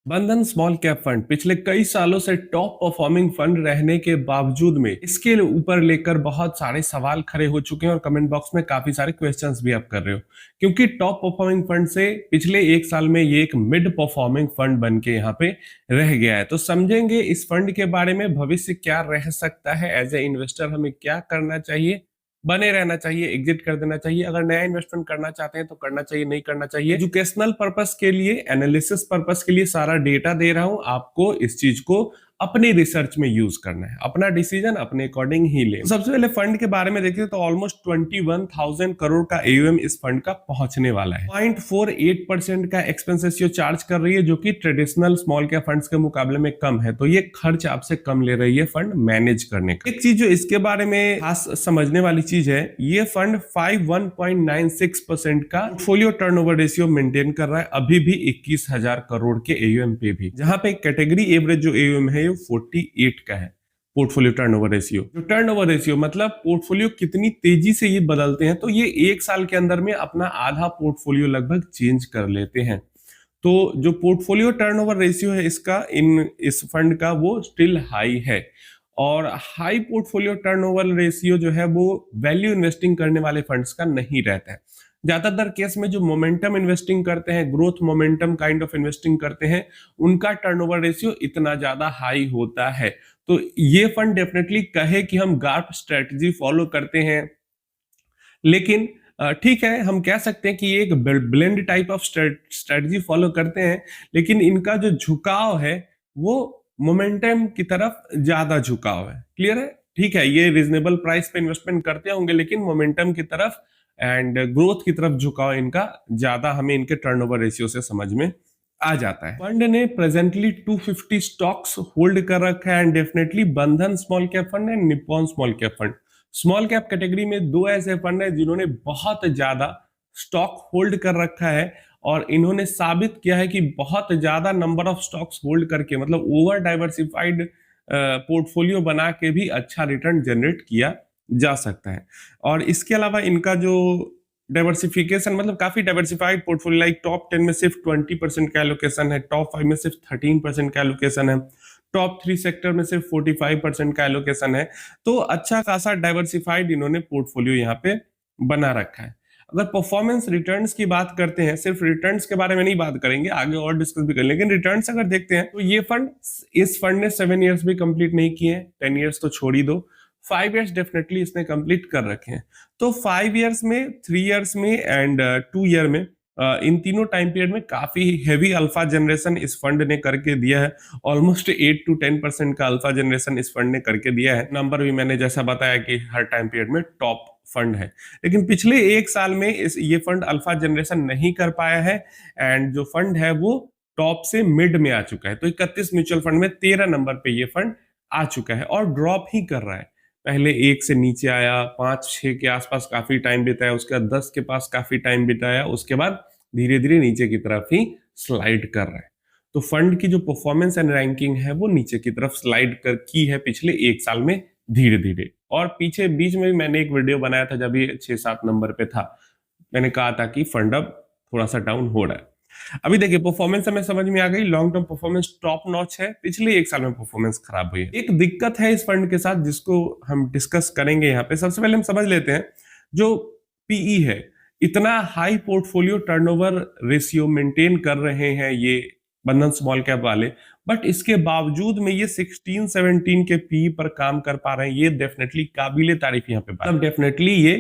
बंधन small cap fund पिछले कई सालों से टॉप परफॉर्मिंग फंड रहने के बावजूद में इसके ऊपर लेकर बहुत सारे सवाल खड़े हो चुके हैं और कमेंट बॉक्स में काफी सारे क्वेश्चंस भी आप कर रहे हो, क्योंकि टॉप परफॉर्मिंग फंड से पिछले एक साल में ये एक मिड परफॉर्मिंग फंड बन के यहाँ पे रह गया है। तो समझेंगे इस फंड के बारे में, भविष्य क्या रह सकता है, एज ए इन्वेस्टर हमें क्या करना चाहिए, बने रहना चाहिए, एग्जिट कर देना चाहिए, अगर नया इन्वेस्टमेंट करना चाहते हैं तो करना चाहिए, नहीं करना चाहिए। एजुकेशनल पर्पस के लिए, एनालिसिस पर्पस के लिए सारा डेटा दे रहा हूं आपको। इस चीज को अपनी रिसर्च में यूज करना है, अपना डिसीजन अपने अकॉर्डिंग ही ले। सबसे पहले फंड के बारे में देखिए तो ऑलमोस्ट 21,000 करोड़ का एयूएम इस फंड का पहुंचने वाला है। 0.48% का एक्सपेंस रेशियो चार्ज कर रही है, जो कि ट्रेडिशनल स्मॉल कैप फंड्स के मुकाबले में कम है। तो ये खर्च आपसे कम ले रही है फंड मैनेज करने का। एक चीज जो इसके बारे में खास समझने वाली चीज है, ये फंड 1.96% का पोर्टफोलियो टर्नओवर रेशियो मेंटेन कर रहा है, अभी भी 21,000 करोड़ के एयूएम पे भी, जहां पे कैटेगरी एवरेज जो एयूएम है 48 का है पोर्टफोलियो टर्नओवर रेशियो। जो टर्नओवर रेशियो मतलब पोर्टफोलियो कितनी तेजी से ये बदलते हैं, तो ये एक साल के अंदर में अपना आधा पोर्टफोलियो लगभग चेंज कर लेते हैं। तो जो पोर्टफोलियो टर्नओवर रेशियो है इसका, इस फंड का, वो स्टिल हाई है। और हाई पोर्टफोलियो टर्नओवर रेशियो जो है वो वैल्यू इन्वेस्टिंग करने वाले फंड्स का नहीं रहता है। ज्यादातर केस में जो मोमेंटम इन्वेस्टिंग करते हैं, growth momentum kind of investing करते हैं, उनका टर्नओवर रेशियो इतना ज्यादा हाई होता है। तो ये फंड डेफिनेटली कहे कि हम गार्प स्ट्रेटजी फॉलो करते हैं, लेकिन ठीक है, हम कह सकते हैं कि ये एक blend type of strategy follow करते हैं, लेकिन इनका जो झुकाव है वो मोमेंटम की तरफ ज्यादा झुकाव है। क्लियर है? ठीक है, ये रीजनेबल प्राइस पे इन्वेस्टमेंट करते होंगे, लेकिन मोमेंटम की तरफ एंड ग्रोथ की तरफ झुकाव इनका ज्यादा हमें इनके टर्नओवर रेशियो से समझ में आ जाता है। फंड ने प्रेजेंटली 250 स्टॉक्स होल्ड कर रखा है, एंड डेफिनेटली बंधन small cap fund and Nippon small cap fund. Small cap category में दो ऐसे फंड है जिन्होंने बहुत ज्यादा स्टॉक होल्ड कर रखा है, और इन्होंने साबित किया है कि बहुत ज्यादा नंबर ऑफ स्टॉक्स होल्ड करके, मतलब ओवर डाइवर्सिफाइड पोर्टफोलियो बना के भी अच्छा रिटर्न जनरेट किया जा सकता है। और इसके अलावा इनका जो डाइवर्सिफिकेशन, मतलब काफी डाइवर्सिफाइड पोर्टफोलियो, लाइक टॉप 10 में सिर्फ 20% का एलोकेशन है, टॉप 5 में सिर्फ 13% का एलोकेशन है, टॉप 3 सेक्टर में सिर्फ 45% का एलोकेशन है। तो अच्छा खासा डाइवर्सिफाइड इन्होंने पोर्टफोलियो यहाँ पे बना रखा है। अगर परफॉर्मेंस रिटर्न्स की बात करते हैं, सिर्फ रिटर्न्स के बारे में नहीं बात करेंगे, आगे और डिस्कस भी करेंगे, लेकिन रिटर्न्स अगर देखते हैं तो ये फंड, इस फंड ने 7 इयर्स भी कंप्लीट नहीं किए हैं, 10 इयर्स तो छोड़ ही दो, 5 इयर्स डेफिनेटली इसने कंप्लीट कर रखे हैं। तो 5 इयर्स में, 3 इयर्स में एंड 2 ईयर में, इन तीनों टाइम पीरियड में काफी हेवी अल्फा जनरेशन इस फंड ने करके दिया है। ऑलमोस्ट 8 to 10% का अल्फा जनरेशन इस फंड ने करके दिया है। नंबर भी मैंने जैसा बताया कि हर टाइम पीरियड में टॉप फंड है, लेकिन पिछले एक साल में ये फंड अल्फा जनरेशन नहीं कर पाया है, एंड जो फंड है वो टॉप से मिड में आ चुका है। तो 31 म्यूचुअल फंड में 13 नंबर पे ये फंड आ चुका है और ड्रॉप ही कर रहा है। पहले 1 से नीचे आया, 5-6 के आसपास काफी टाइम बिताया, उसके बाद 10 के पास काफी टाइम बिताया, उसके बाद धीरे धीरे नीचे की तरफ ही स्लाइड कर रहा है। तो फंड की जो परफॉर्मेंस एंड रैंकिंग है वो नीचे की तरफ स्लाइड कर की है पिछले एक साल में धीरे धीरे। और पीछे बीच में भी मैंने एक वीडियो बनाया था जब ये 6-7 नंबर पे था, मैंने कहा था कि फंड अब थोड़ा सा डाउन हो रहा है। अभी देखिए परफॉर्मेंस हमें समझ में आ गई, long term performance top notch है, पिछले एक साल में परफॉर्मेंस खराब हुई है। एक दिक्कत है इस फंड के साथ जिसको हम डिस्कस करेंगे यहाँ पे। सबसे पहले हम समझ लेते हैं, जो पीई है, इतना high portfolio turnover ratio maintain कर रहे हैं ये बंधन स्मॉल कैप वाले, बट इसके बावजूद में ये 16-17 के पी पर काम कर पा रहे हैं, ये डेफिनेटली काबिले तारीफ यहाँ पे बात। डेफिनेटली ये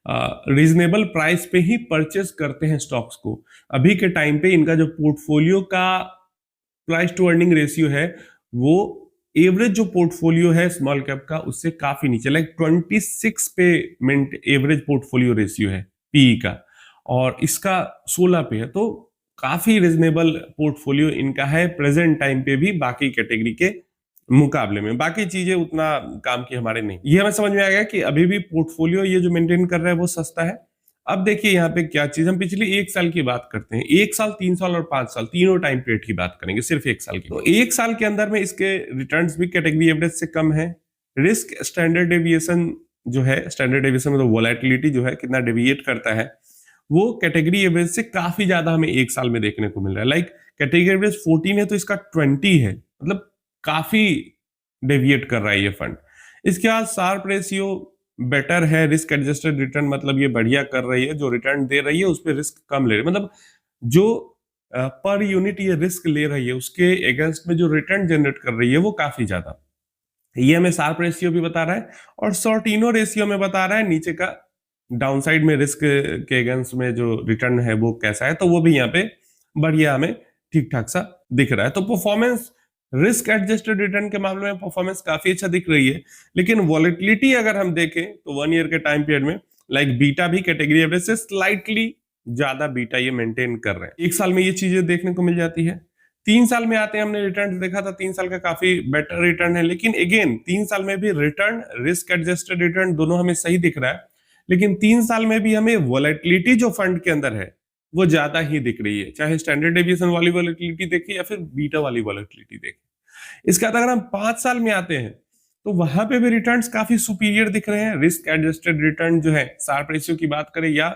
रीजनेबल प्राइस पे ही परचेस करते हैं स्टॉक्स को। अभी के टाइम पे इनका जो पोर्टफोलियो का प्राइस टू अर्निंग रेशियो है वो एवरेज जो पोर्टफोलियो है स्मॉल कैप का उससे काफी नीचे, लाइक 26 पे मिनट एवरेज पोर्टफोलियो रेशियो है पीई का, और इसका 16 पे है। तो काफी रिजनेबल पोर्टफोलियो इनका है प्रेजेंट टाइम पे भी बाकी कैटेगरी के मुकाबले में। बाकी चीजें उतना काम की हमारे नहीं। ये हमें समझ में आ गया कि अभी भी पोर्टफोलियो ये जो मेंटेन कर रहा है वो सस्ता है। अब देखिए यहाँ पे क्या चीज, हम पिछले एक साल की बात करते हैं, 1 साल, 3 साल और 5 साल तीनों टाइम पीरियड की बात करेंगे, सिर्फ 1 साल की। तो 1 साल के अंदर में इसके रिटर्न्स भी कैटेगरी एवरेज से कम है। रिस्क स्टैंडर्ड डेविएशन जो है, स्टैंडर्ड डेविएशन मतलब वोलेटिलिटी जो है, कितना डेविएट करता है, वो कैटेगरी एवरेज से काफी ज्यादा हमें 1 साल में देखने को मिल रहा है। लाइक कैटेगरी एवरेज 14 है तो इसका 20 है, मतलब काफी डेविएट कर रहा है ये फंड। इसके बाद शार्प रेशियो बेटर है, रिस्क एडजस्टेड रिटर्न मतलब ये बढ़िया कर रही है, जो रिटर्न दे रही है उस पर रिस्क कम ले रही है, मतलब जो पर यूनिट ये रिस्क ले रही है उसके अगेंस्ट में जो रिटर्न जनरेट कर रही है वो काफी ज्यादा। ये हमें शार्प रेशियो भी बता रहा है और सॉर्टिनो रेशियो में बता रहा है नीचे का डाउनसाइड में रिस्क के अगेंस्ट में जो रिटर्न है वो कैसा है, तो वो भी यहाँ पे बढ़िया हमें ठीक ठाक सा दिख रहा है। तो परफॉर्मेंस रिस्क एडजस्टेड रिटर्न के मामले में परफॉर्मेंस काफी अच्छा दिख रही है, लेकिन वॉलेटिलिटी अगर हम देखें तो 1 ईयर के टाइम पीरियड में लाइक बीटा भी कैटेगरी एवरेज से स्लाइटली ज्यादा बीटा ये मेंटेन कर रहे हैं। 1 साल में ये चीजें देखने को मिल जाती है। 3 साल में आते हैं, हमने रिटर्न देखा था 3 साल का काफी बेटर रिटर्न है, लेकिन अगेन 3 साल में भी रिटर्न रिस्क एडजस्टेड रिटर्न दोनों हमें सही दिख रहा है, लेकिन 3 साल में भी हमें वॉलेटिलिटी जो फंड के अंदर है वो ज्यादा ही दिख रही है, चाहे स्टैंडर्ड डेविएशन वाली वॉलेटिलिटी देखें या फिर बीटा वाली वॉलेटिलिटी देखें। इसके बाद अगर हम 5 साल में आते हैं तो वहां पे भी रिटर्न्स काफी सुपीरियर दिख रहे हैं। रिस्क एडजस्टेड रिटर्न जो है, शार्प रेशियो की बात करें या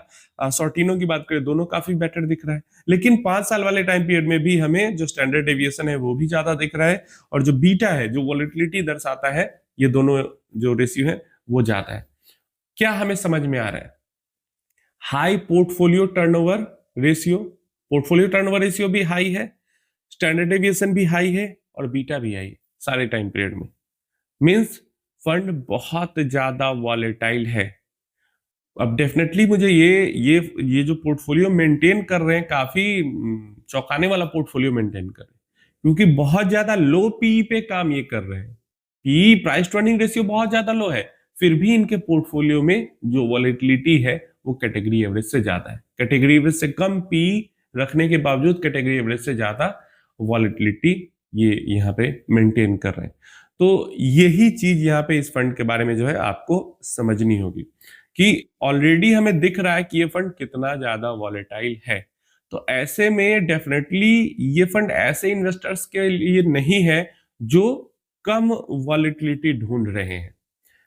सॉर्टिनो की बात करें, दोनों काफी बेटर दिख रहा है, लेकिन 5 साल वाले टाइम पीरियड में भी हमें जो स्टैंडर्ड डेविएशन है वो भी ज्यादा दिख रहा है, और जो बीटा है जो वॉलेटिलिटी दर्शाता है, ये दोनों जो रेशियो है वो ज्यादा है। क्या हमें समझ में आ रहा है? High portfolio turnover ratio, portfolio turnover ratio भी हाई है, स्टैंडर्ड डेविएशन भी हाई है और बीटा भी हाई है सारे टाइम पीरियड में। मींस फंड बहुत ज्यादा वॉलेटाइल है। अब डेफिनेटली मुझे ये जो पोर्टफोलियो मेंटेन कर रहे हैं काफी चौंकाने वाला पोर्टफोलियो मेंटेन कर रहे हैं, क्योंकि बहुत ज्यादा लो पीई पे काम ये कर रहे हैं। PE price to earning ratio बहुत ज्यादा लो है, फिर भी इनके पोर्टफोलियो में जो वॉलेटिलिटी है वो कैटेगरी एवरेज से ज्यादा है। कैटेगरी एवरेज से कम पीई रखने के बावजूद कैटेगरी एवरेज से ज्यादा वॉलेटिलिटी ये यहाँ पे मेंटेन कर रहे हैं। तो यही चीज यहाँ पे इस फंड के बारे में जो है आपको समझनी होगी कि ऑलरेडी हमें दिख रहा है कि ये फंड कितना ज्यादा वॉलेटाइल है। तो ऐसे में डेफिनेटली ये फंड ऐसे इन्वेस्टर्स के लिए नहीं है जो कम वॉलेटिलिटी ढूंढ रहे हैं।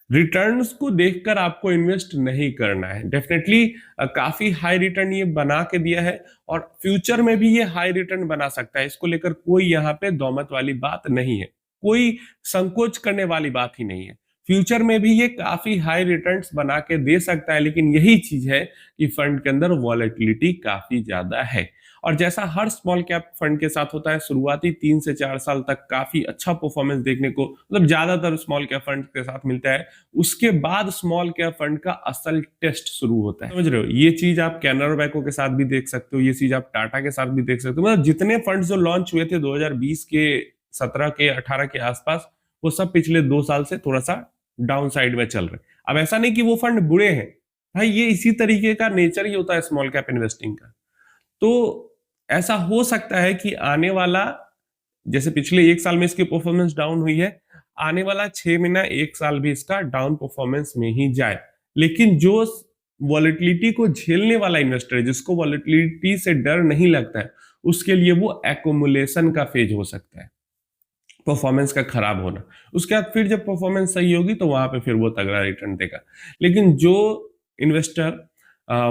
रिटर्न्स को देखकर आपको इन्वेस्ट नहीं करना है। डेफिनेटली काफी हाई रिटर्न ये बना के दिया है और फ्यूचर में भी ये हाई रिटर्न बना सकता है, इसको लेकर कोई यहाँ पे दौमत वाली बात नहीं है, कोई संकोच करने वाली बात ही नहीं है। फ्यूचर में भी ये काफी हाई रिटर्न्स बना के दे सकता है, लेकिन यही चीज है कि फंड के अंदर वॉलेटिलिटी काफी ज्यादा है। और जैसा हर स्मॉल कैप फंड के साथ होता है, शुरुआती 3 से 4 साल तक काफी अच्छा परफॉर्मेंस देखने को मतलब ज्यादातर स्मॉल कैप फंड के साथ मिलता है। उसके बाद स्मॉल कैप फंड का असल टेस्ट शुरू होता है। समझ रहे हो? ये चीज आप कैनरा बैंक के साथ भी देख सकते हो, ये चीज आप टाटा के साथ भी देख सकते हो। मतलब जितने फंड जो लॉन्च हुए थे 2020 के, 17 के, 18 के आसपास, वो सब पिछले 2 साल से थोड़ा सा डाउन साइड में चल रहे। अब ऐसा नहीं कि वो फंड बुरे हैं भाई, ये इसी तरीके का नेचर ही होता है स्मॉल कैप इन्वेस्टिंग का। तो ऐसा हो सकता है कि आने वाला, जैसे पिछले 1 साल में इसकी परफॉर्मेंस डाउन हुई है, आने वाला 6 महीना 1 साल भी इसका डाउन परफॉर्मेंस में ही जाए, लेकिन जो वॉलेटिलिटी को झेलने वाला इन्वेस्टर है, जिसको वॉलेटिलिटी से डर नहीं लगता है, उसके लिए वो एक्युमुलेशन का फेज हो सकता है, परफॉर्मेंस का खराब होना। उसके बाद फिर जब परफॉर्मेंस सही होगी तो वहां पे फिर वो तगड़ा रिटर्न देगा। लेकिन जो इन्वेस्टर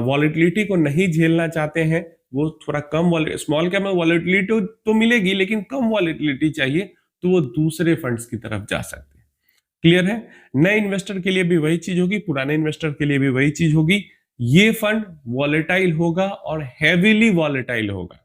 वॉलेटिलिटी को नहीं झेलना चाहते हैं, वो थोड़ा कम स्मॉल कैप में वॉलेटिलिटी तो मिलेगी लेकिन कम वॉलेटिलिटी चाहिए, तो वो दूसरे फंड्स की तरफ जा सकते हैं। क्लियर है? नए इन्वेस्टर के लिए भी वही चीज होगी, पुराने इन्वेस्टर के लिए भी वही चीज होगी। ये फंड वॉलेटाइल होगा और हेवीली वॉलेटाइल होगा।